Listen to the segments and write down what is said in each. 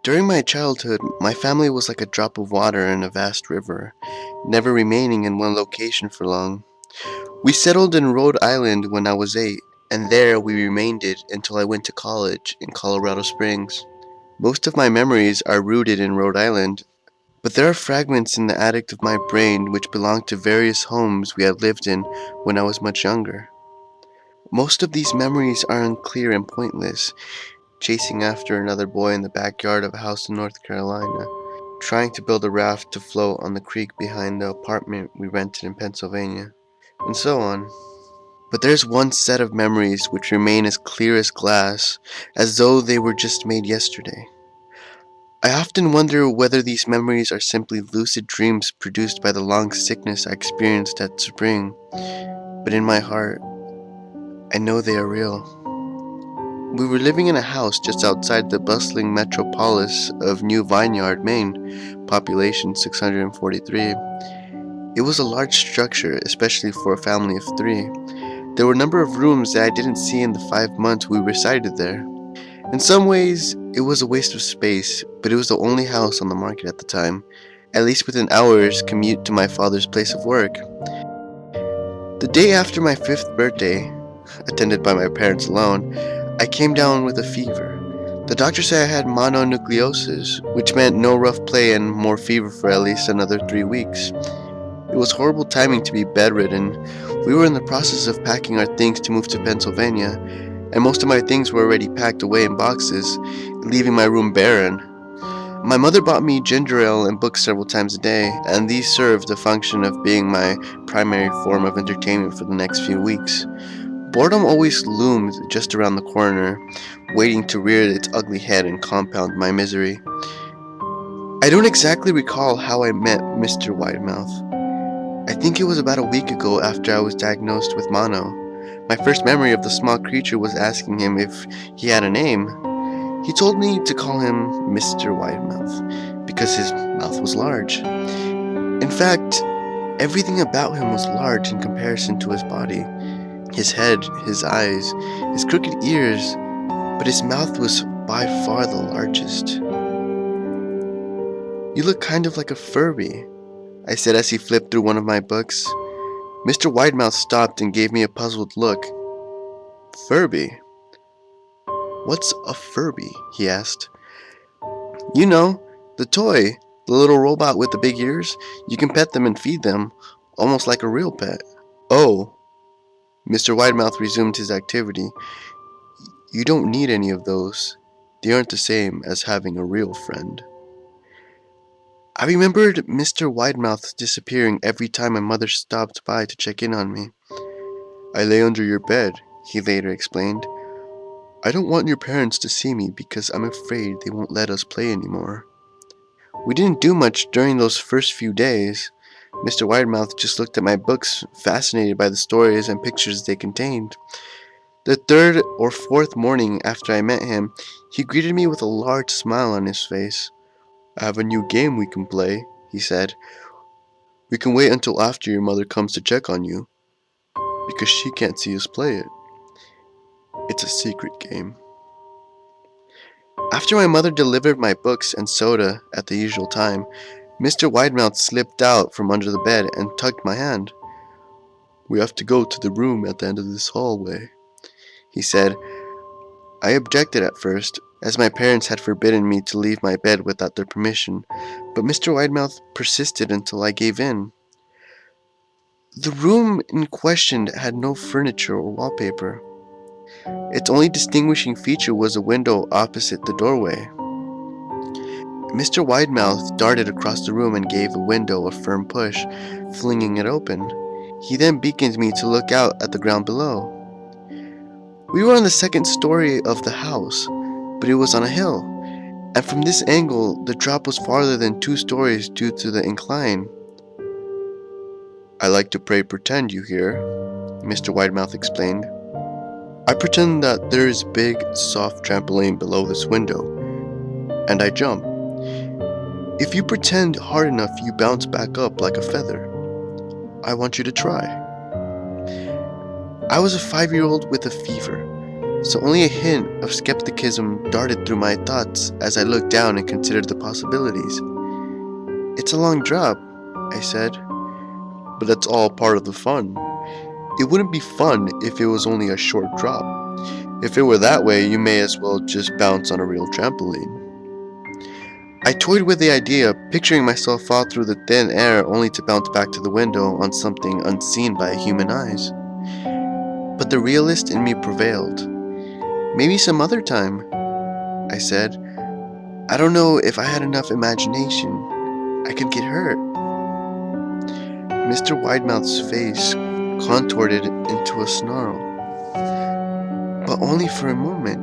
During my childhood, my family was like a drop of water in a vast river, never remaining in one location for long. We settled in Rhode Island when I was 8, and there we remained it until I went to college in Colorado Springs. Most of my memories are rooted in Rhode Island, but there are fragments in the attic of my brain which belong to various homes we had lived in when I was much younger. Most of these memories are unclear and pointless, chasing after another boy in the backyard of a house in North Carolina, trying to build a raft to float on the creek behind the apartment we rented in Pennsylvania, and so on. But there's one set of memories which remain as clear as glass, as though they were just made yesterday. I often wonder whether these memories are simply lucid dreams produced by the long sickness I experienced that spring, but in my heart, I know they are real. We were living in a house just outside the bustling metropolis of New Vineyard, Maine, population 643. It was a large structure, especially for a family of 3. There were a number of rooms that I didn't see in the 5 months we resided there. In some ways, it was a waste of space, but it was the only house on the market at the time, at least within hours' commute to my father's place of work. The day after my 5th birthday, attended by my parents alone, I came down with a fever. The doctor said I had mononucleosis, which meant no rough play and more fever for at least another 3 weeks. It was horrible timing to be bedridden. We were in the process of packing our things to move to Pennsylvania, and most of my things were already packed away in boxes, leaving my room barren. My mother bought me ginger ale and books several times a day, and these served the function of being my primary form of entertainment for the next few weeks. Boredom always loomed just around the corner, waiting to rear its ugly head and compound my misery. I don't exactly recall how I met Mr. Widemouth. I think it was about a week ago after I was diagnosed with mono. My first memory of the small creature was asking him if he had a name. He told me to call him Mr. Widemouth because his mouth was large. In fact, everything about him was large in comparison to his body. His head, his eyes, his crooked ears, but his mouth was by far the largest. "You look kind of like a Furby," I said as he flipped through one of my books. Mr. Widemouth stopped and gave me a puzzled look. "Furby? What's a Furby?" he asked. "You know, the toy, the little robot with the big ears. You can pet them and feed them, almost like a real pet." "Oh." Mr. Widemouth resumed his activity. "You don't need any of those. They aren't the same as having a real friend." I remembered Mr. Widemouth disappearing every time my mother stopped by to check in on me. "I lay under your bed," he later explained. "I don't want your parents to see me because I'm afraid they won't let us play anymore." We didn't do much during those first few days. Mr. Widemouth just looked at my books, fascinated by the stories and pictures they contained. The 3rd or 4th morning after I met him, he greeted me with a large smile on his face. "I have a new game we can play," he said. "We can wait until after your mother comes to check on you, because she can't see us play it. It's a secret game." After my mother delivered my books and soda at the usual time, Mr. Widemouth slipped out from under the bed and tugged my hand. "We have to go to the room at the end of this hallway," he said. I objected at first, as my parents had forbidden me to leave my bed without their permission, but Mr. Widemouth persisted until I gave in. The room in question had no furniture or wallpaper. Its only distinguishing feature was a window opposite the doorway. Mr. Widemouth darted across the room and gave the window a firm push, flinging it open. He then beckoned me to look out at the ground below. We were on the 2nd story of the house, but it was on a hill, and from this angle the drop was farther than 2 stories due to the incline. "I like to play pretend, you hear," Mr. Widemouth explained. "I pretend that there is a big, soft trampoline below this window, and I jump. If you pretend hard enough, you bounce back up like a feather. I want you to try." I was a 5-year-old with a fever. so only a hint of skepticism darted through my thoughts as I looked down and considered the possibilities. "It's a long drop," I said. "But that's all part of the fun. It wouldn't be fun if it was only a short drop. If it were that way, you may as well just bounce on a real trampoline." I toyed with the idea, picturing myself fall through the thin air only to bounce back to the window on something unseen by human eyes. But the realist in me prevailed. "Maybe some other time," I said. "I don't know if I had enough imagination. I could get hurt." Mr. Widemouth's face contorted into a snarl, but only for a moment.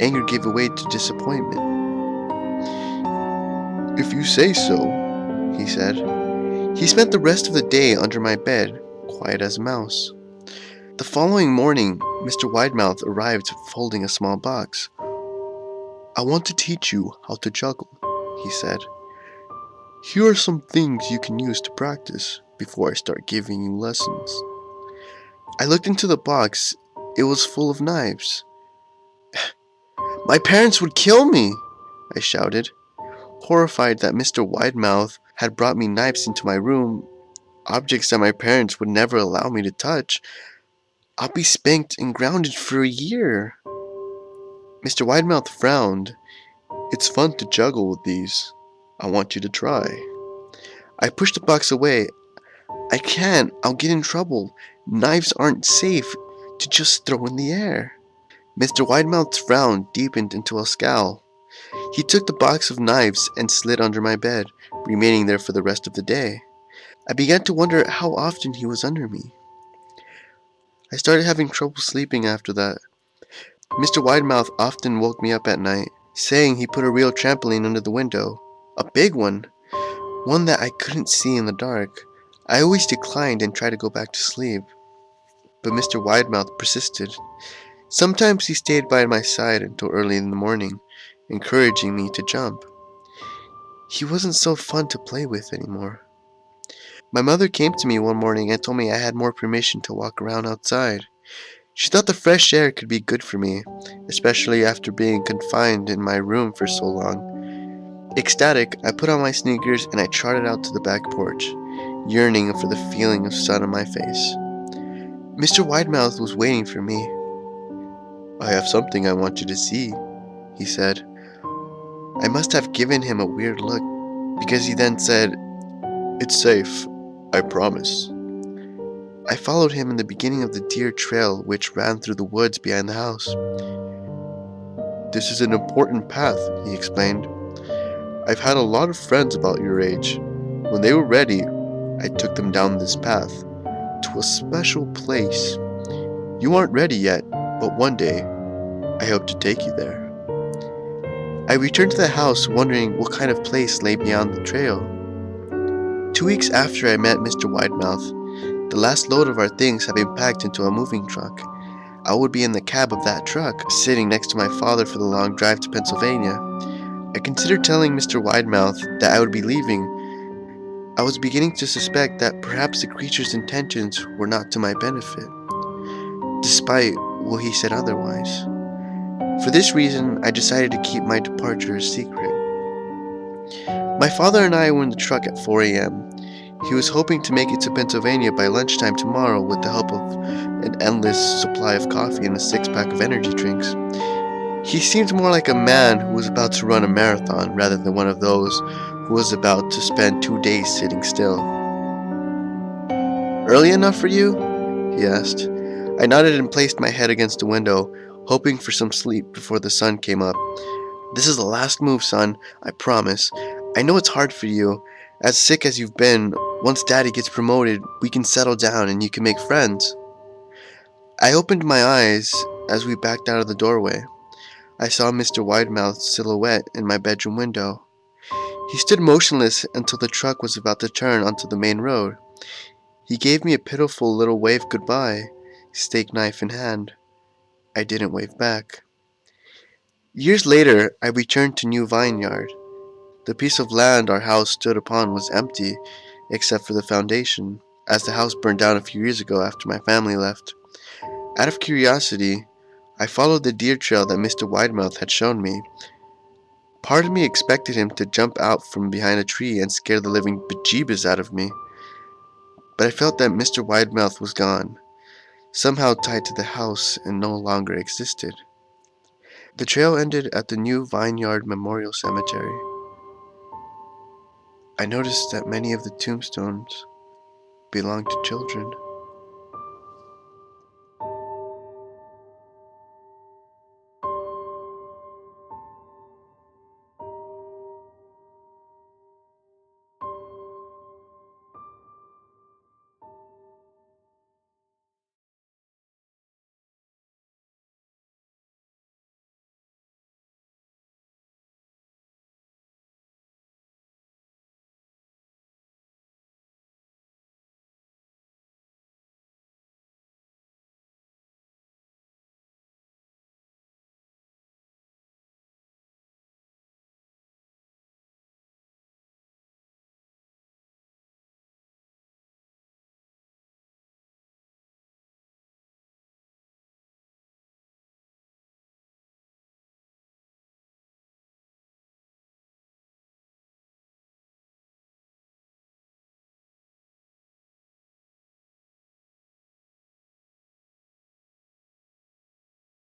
Anger gave way to disappointment. "If you say so," he said. He spent the rest of the day under my bed, quiet as a mouse. The following morning, Mr. Widemouth arrived holding a small box. "I want to teach you how to juggle," he said. "Here are some things you can use to practice before I start giving you lessons." I looked into the box. It was full of knives. "My parents would kill me!" I shouted, horrified that Mr. Widemouth had brought me knives into my room, objects that my parents would never allow me to touch. "I'll be spanked and grounded for a year." Mr. Widemouth frowned. "It's fun to juggle with these. I want you to try." I pushed the box away. "I can't. I'll get in trouble. Knives aren't safe to just throw in the air." Mr. Widemouth's frown deepened into a scowl. He took the box of knives and slid under my bed, remaining there for the rest of the day. I began to wonder how often he was under me. I started having trouble sleeping after that. Mr. Widemouth often woke me up at night, saying he put a real trampoline under the window. A big one that I couldn't see in the dark. I always declined and tried to go back to sleep, but Mr. Widemouth persisted. Sometimes he stayed by my side until early in the morning, encouraging me to jump. He wasn't so fun to play with anymore. My mother came to me one morning and told me I had more permission to walk around outside. She thought the fresh air could be good for me, especially after being confined in my room for so long. Ecstatic, I put on my sneakers and I trotted out to the back porch, yearning for the feeling of sun on my face. Mr. Widemouth was waiting for me. "I have something I want you to see," he said. I must have given him a weird look, because he then said, "It's safe, I promise." I followed him in the beginning of the deer trail which ran through the woods behind the house. "This is an important path," he explained. "I've had a lot of friends about your age. When they were ready, I took them down this path, to a special place. You aren't ready yet, but one day, I hope to take you there." I returned to the house wondering what kind of place lay beyond the trail. 2 weeks after I met Mr. Widemouth, the last load of our things had been packed into a moving truck. I would be in the cab of that truck, sitting next to my father for the long drive to Pennsylvania. I considered telling Mr. Widemouth that I would be leaving. I was beginning to suspect that perhaps the creature's intentions were not to my benefit, despite what he said otherwise. For this reason, I decided to keep my departure a secret. My father and I were in the truck at 4 a.m. He was hoping to make it to Pennsylvania by lunchtime tomorrow with the help of an endless supply of coffee and a six-pack of energy drinks. He seemed more like a man who was about to run a marathon rather than one of those who was about to spend 2 days sitting still. "Early enough for you?" he asked. I nodded and placed my head against the window, hoping for some sleep before the sun came up. "This is the last move, son, I promise. I know it's hard for you. As sick as you've been, once Daddy gets promoted, we can settle down and you can make friends." I opened my eyes as we backed out of the doorway. I saw Mr. Widemouth's silhouette in my bedroom window. He stood motionless until the truck was about to turn onto the main road. He gave me a pitiful little wave goodbye, steak knife in hand. I didn't wave back. Years later, I returned to New Vineyard. The piece of land our house stood upon was empty, except for the foundation, as the house burned down a few years ago after my family left. Out of curiosity, I followed the deer trail that Mr. Widemouth had shown me. Part of me expected him to jump out from behind a tree and scare the living bejeebus out of me, but I felt that Mr. Widemouth was gone, somehow tied to the house and no longer existed. The trail ended at the new Vineyard Memorial Cemetery. I noticed that many of the tombstones belonged to children.